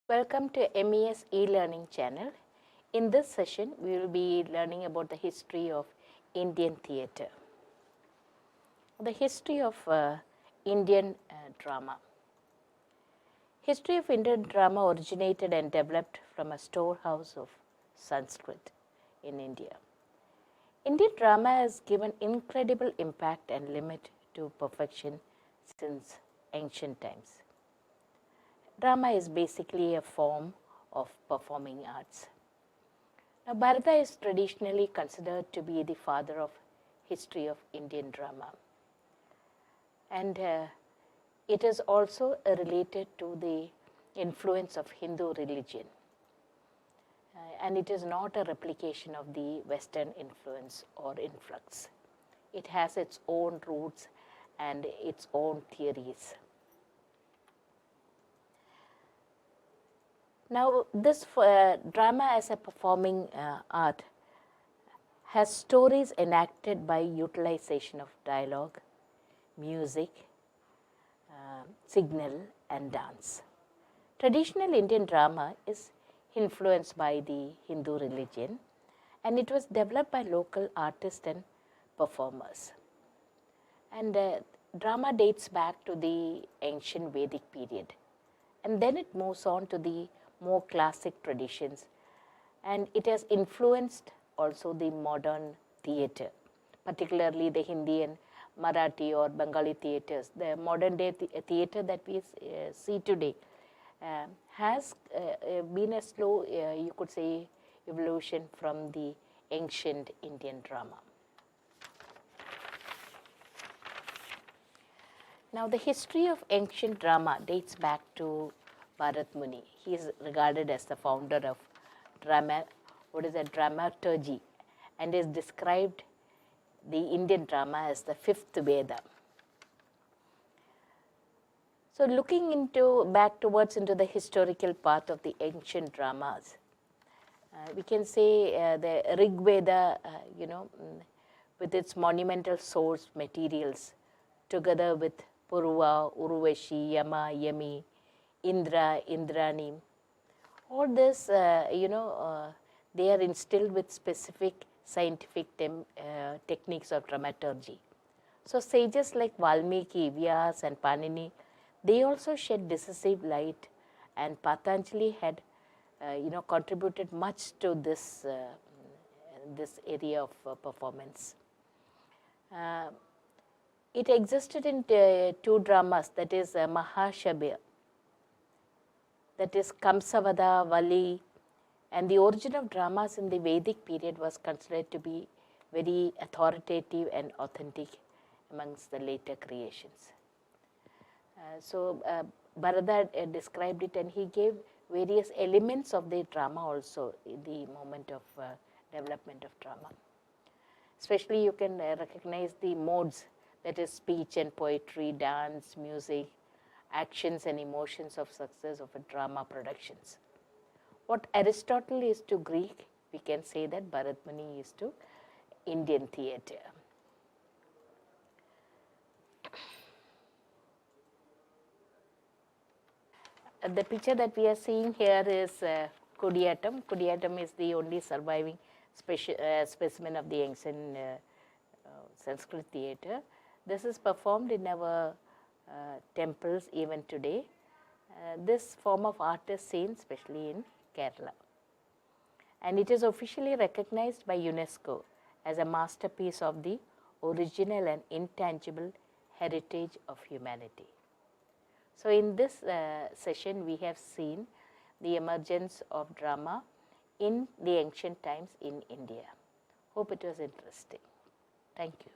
Welcome to MES e-learning channel. In this session, we will be learning about the history of Indian theatre. The history of Indian drama. History of Indian drama originated and developed from a storehouse of Sanskrit in India. Indian drama has given incredible impact and limit to perfection since ancient times. Drama is basically a form of performing arts. Now, Bharata is traditionally considered to be the father of history of Indian drama. And it is also related to the influence of Hindu religion. And it is not a replication of the Western influence or influx. It has its own roots and its own theories. Now, this drama as a performing art has stories enacted by utilization of dialogue, music, signal and dance. Traditional Indian drama is influenced by the Hindu religion, and it was developed by local artists and performers. And drama dates back to the ancient Vedic period, and then it moves on to the more classic traditions, and it has influenced also the modern theatre, particularly the Hindi and Marathi or Bengali theatres. The modern day theatre that we see today has been a slow, you could say, evolution from the ancient Indian drama. Now, the history of ancient drama dates back to Bharat Muni. He is regarded as the founder of dramaturgy, and is described the Indian drama as the fifth Veda. So, looking back towards into the historical part of the ancient dramas, we can say the Rig Veda, with its monumental source materials, together with Purva, Urvashi, Yama, Yami, Indra, Indrani, all this, they are instilled with specific scientific techniques of dramaturgy. So, sages like Valmiki, Vyas and Panini, they also shed decisive light, and Patanjali had, contributed much to this, this area of performance. It existed in two dramas, that is Mahashabya, that is Kamsavada, Vali, and the origin of dramas in the Vedic period was considered to be very authoritative and authentic amongst the later creations. Bharata described it, and he gave various elements of the drama also in the moment of development of drama. Especially you can recognize the modes, that is speech and poetry, dance, music, actions and emotions of success of a drama productions. What Aristotle is to Greek, we can say that Bharat Muni is to Indian theatre. The picture that we are seeing here is koodiyattam. Koodiyattam is the only surviving specimen of the ancient Sanskrit theatre. This is performed in our temples even today. This form of art is seen especially in Kerala. And it is officially recognized by UNESCO as a masterpiece of the original and intangible heritage of humanity. So, in this session, we have seen the emergence of drama in the ancient times in India. Hope it was interesting. Thank you.